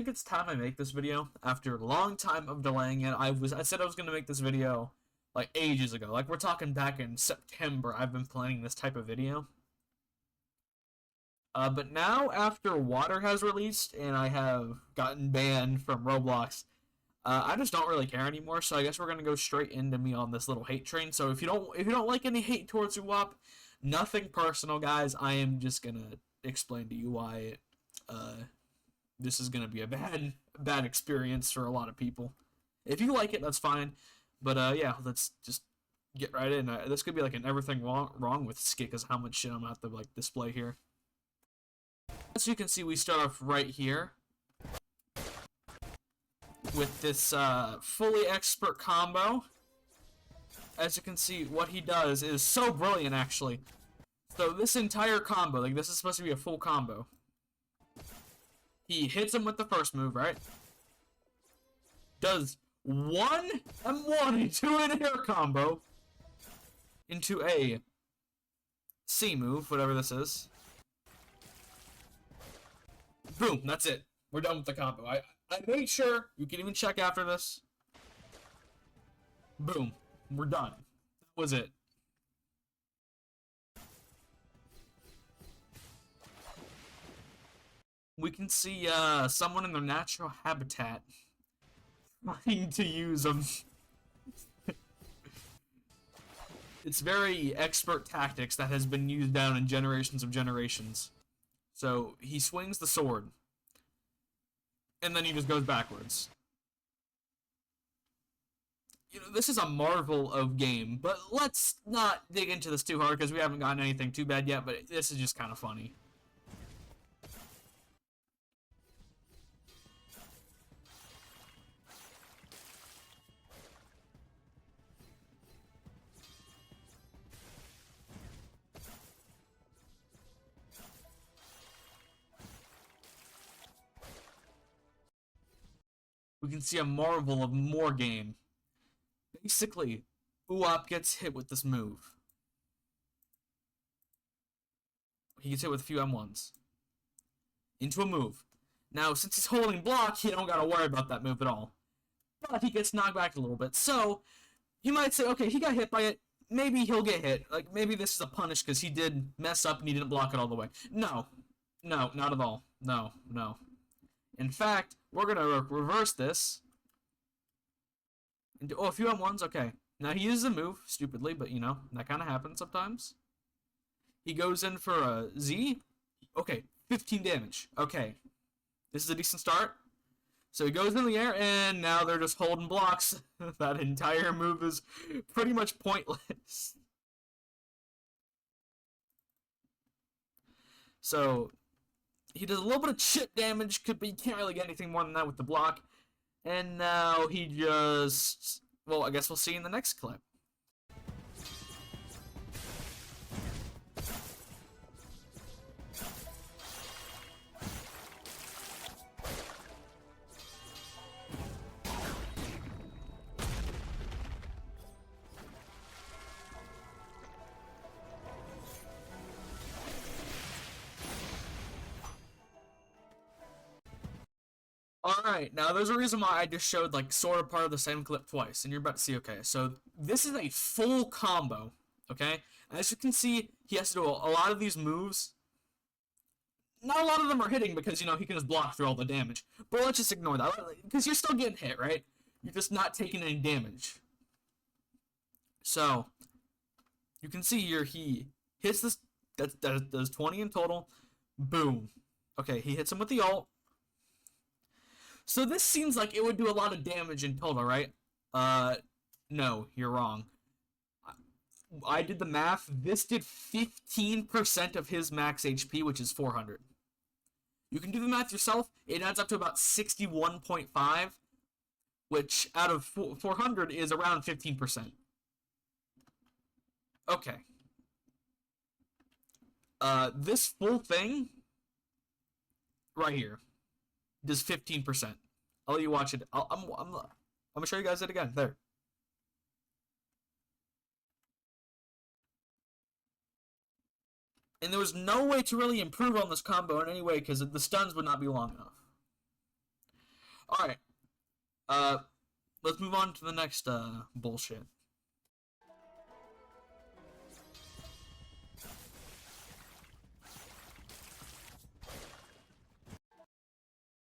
think it's time I make this video. After a long time of delaying it, I said I was gonna make this video like ages ago. Like we're talking back in September. I've been planning this type of video. But now after Water has released and I have gotten banned from Roblox, I just don't really care anymore. So I guess we're gonna go straight into me on this little hate train. So if you don't like any hate towards UWAP, nothing personal, guys. I am just gonna explain to you why this is gonna be a bad experience for a lot of people. If you like it, that's fine. But yeah, let's just get right in. This could be like an everything wrong with skit because how much shit I'm gonna have to like display here. As you can see, we start off right here with this fully expert combo. As you can see, what he does is so brilliant, actually. So this entire combo, like this is supposed to be a full combo. He hits him with the first move, right? Does one M1 into an air combo into a C move, whatever this is. Boom, that's it. We're done with the combo. I made sure, you can even check after this. Boom, we're done. That was it. We can see someone in their natural habitat trying to use them. It's very expert tactics that has been used down in generations of generations. So he swings the sword, and then he just goes backwards. You know, this is a marvel of game, but let's not dig into this too hard because we haven't gotten anything too bad yet, but this is just kind of funny. We can see a marvel of more game. Basically, UWAP gets hit with this move. He gets hit with a few M1s. Into a move. Now, since he's holding block, he don't gotta worry about that move at all. But he gets knocked back a little bit. So, you might say, okay, he got hit by it. Maybe he'll get hit. Like, maybe this is a punish because he did mess up and he didn't block it all the way. No. No, not at all. No, no. In fact, we're going to reverse this. Oh, a few M1s? Okay. Now, he uses a move, stupidly, but, you know, that kind of happens sometimes. He goes in for a Z. Okay, 15 damage. Okay. This is a decent start. So he goes in the air, and now they're just holding blocks. That entire move is pretty much pointless. So he does a little bit of chip damage, but he can't really get anything more than that with the block. And now he just... Well, I guess we'll see in the next clip. Alright, now there's a reason why I just showed like sort of part of the same clip twice, and you're about to see, okay, so this is a full combo, okay? As you can see, he has to do a lot of these moves. Not a lot of them are hitting because, you know, he can just block through all the damage. But let's just ignore that, because you're still getting hit, right? You're just not taking any damage. So, you can see here, he hits this, that does 20 in total. Boom. Okay, he hits him with the ult. So this seems like it would do a lot of damage in total, right? No, you're wrong. I did the math. This did 15% of his max HP, which is 400. You can do the math yourself. It adds up to about 61.5, which out of 400 is around 15%. Okay. This full thing right here does 15%. I'll let you watch it. I'm gonna show you guys it again. There. And there was no way to really improve on this combo in any way because the stuns would not be long enough. Alright. Let's move on to the next, bullshit.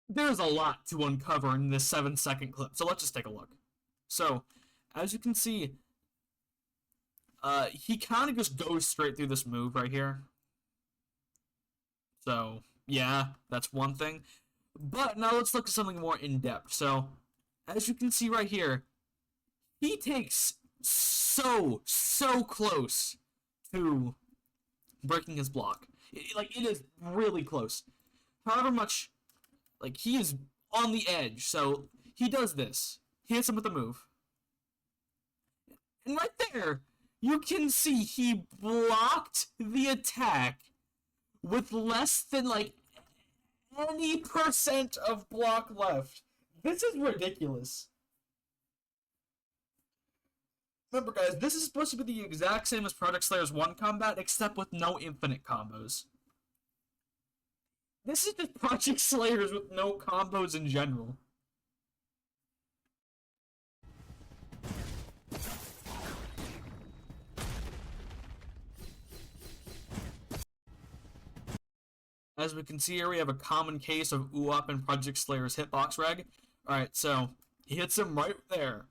There's a lot to uncover in this 7-second clip, so let's just take a look. So, as you can see, he kind of just goes straight through this move right here. So, yeah, that's one thing. But now let's look at something more in-depth. So, as you can see right here, he takes so close to breaking his block. It is really close. However much, like, he is on the edge. So, he does this. He hits him with a move. And right there, you can see he blocked the attack with less than, like, any % of block left. This is ridiculous. Remember, guys, this is supposed to be the exact same as Project Slayer's 1 combat, except with no infinite combos. This is just Project Slayers with no combos in general. As we can see here, we have a common case of UOP in Project Slayer's hitbox reg. Alright, so he hits him right there.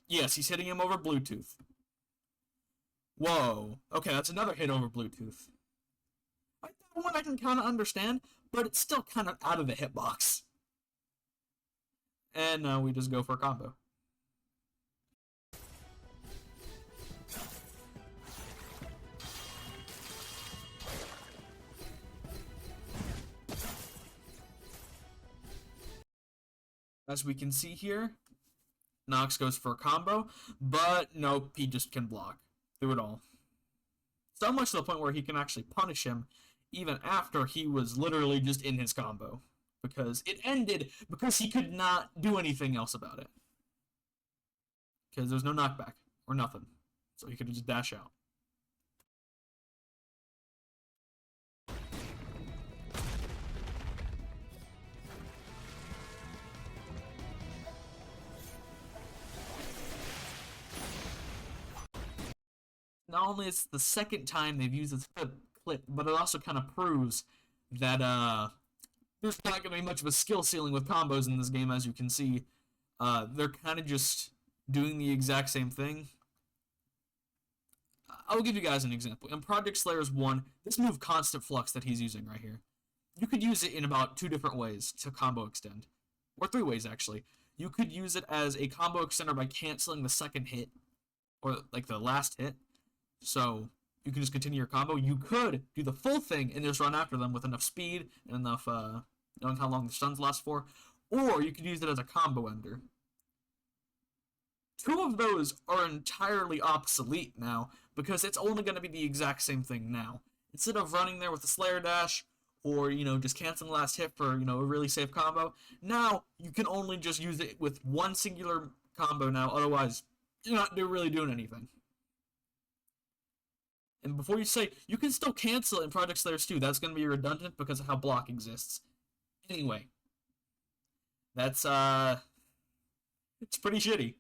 Yes, he's hitting him over Bluetooth. Whoa. Okay, that's another hit over Bluetooth. That one I can kind of understand, but it's still kind of out of the hitbox. And now we just go for a combo. As we can see here, Nox goes for a combo, but nope, he just can block through it all. So much to the point where he can actually punish him even after he was literally just in his combo. Because it ended because he could not do anything else about it. Because there's no knockback or nothing. So he could just dash out. Not only is it the second time they've used this clip, but it also kind of proves that there's not going to be much of a skill ceiling with combos in this game, as you can see. They're kind of just doing the exact same thing. I'll give you guys an example. In Project Slayer's 1, this move Constant Flux that he's using right here, you could use it in about 2 different ways to combo extend. Or 3 ways, actually. You could use it as a combo extender by canceling the second hit, or like the last hit. So you can just continue your combo. You could do the full thing and just run after them with enough speed and enough knowing how long the stuns last for. Or you could use it as a combo ender. 2 of those are entirely obsolete now because it's only going to be the exact same thing now. Instead of running there with the Slayer Dash or, just canceling the last hit for, a really safe combo, now you can only just use it with one singular combo now. Otherwise, you're not really doing anything. And before you say, you can still cancel it in Project Slayers 2. That's going to be redundant because of how block exists. Anyway. That's, it's pretty shitty.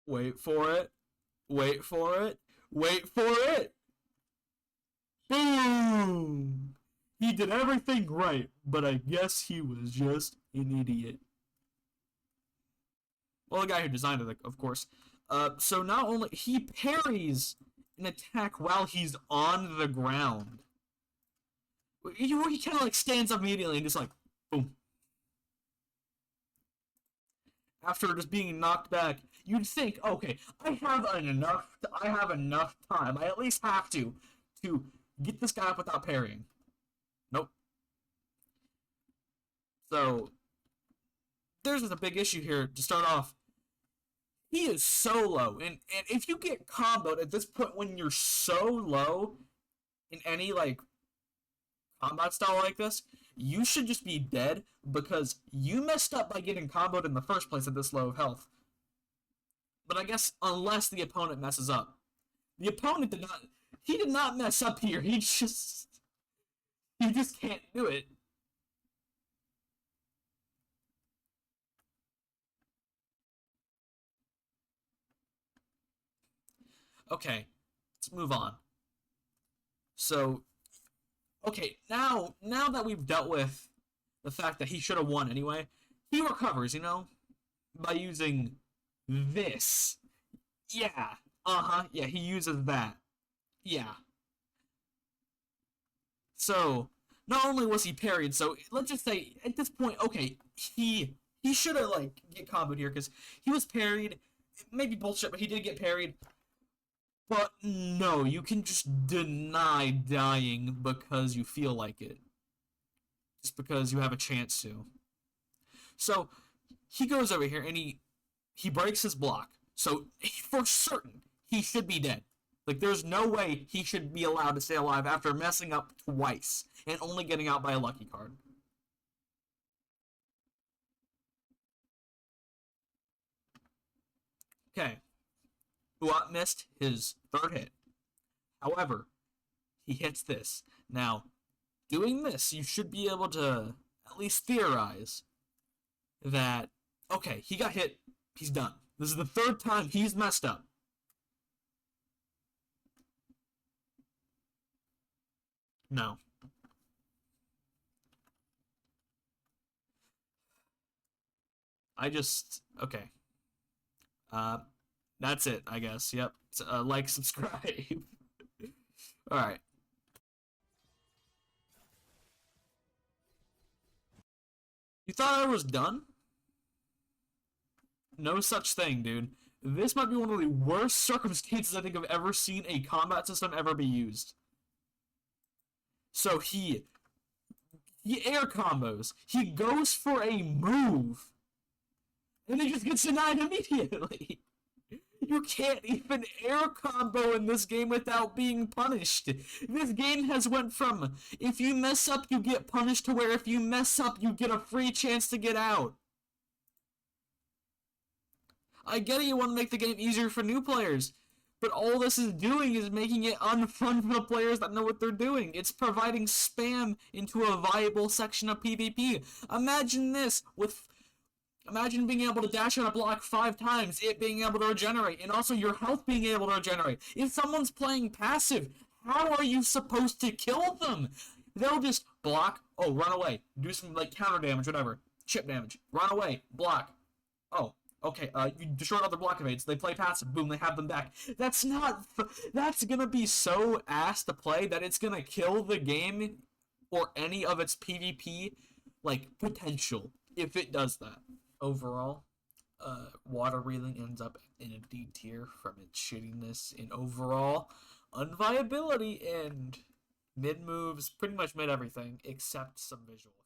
Wait for it. Wait for it. Wait for it. Boom! He did everything right, but I guess he was just an idiot. Well, the guy who designed it, of course. So not only he parries an attack while he's on the ground. He kind of like stands up immediately and just like, boom. After just being knocked back, you'd think, okay, I have enough time. I at least have to get this guy up without parrying. Nope. So there's a big issue here to start off. He is so low, and if you get comboed at this point when you're so low, in any like combat style like this, you should just be dead because you messed up by getting comboed in the first place at this low of health. But I guess unless the opponent messes up. The opponent did not. He did not mess up here. He just can't do it. Okay, let's move on. So, okay, now that we've dealt with the fact that he should have won anyway, he recovers, by using this. Yeah. Uh-huh. Yeah, he uses that. Yeah. So, not only was he parried, so let's just say at this point, okay, he should have like get comboed here because he was parried. Maybe bullshit, but he did get parried. But no, you can just deny dying because you feel like it. Just because you have a chance to. So, he goes over here and he breaks his block. So, for certain, he should be dead. Like, there's no way he should be allowed to stay alive after messing up twice and only getting out by a lucky card. Okay. Uat missed his third hit. However, he hits this. Now, doing this, you should be able to at least theorize that, okay, he got hit, he's done. This is the third time he's messed up. No. Okay. That's it, I guess. Yep. Like, subscribe. Alright. You thought I was done? No such thing, dude. This might be one of the worst circumstances I think I've ever seen a combat system ever be used. So he air combos. He goes for a move. And he just gets denied immediately. You can't even air combo in this game without being punished. This game has went from if you mess up you get punished to where if you mess up you get a free chance to get out. I get it, you want to make the game easier for new players, but all this is doing is making it unfun for the players that know what they're doing. It's providing spam into a viable section of PvP. Imagine being able to dash out a block 5 times, it being able to regenerate, and also your health being able to regenerate. If someone's playing passive, how are you supposed to kill them? They'll just block, oh, run away, do some like counter damage, whatever, chip damage, run away, block, oh, okay, you destroyed other block evades, they play passive, boom, they have them back. That's gonna be so ass to play that it's gonna kill the game or any of its PvP, like, potential, if it does that. Overall, water reeling ends up in a D tier from its shittiness in overall unviability, and mid moves pretty much made everything except some visual.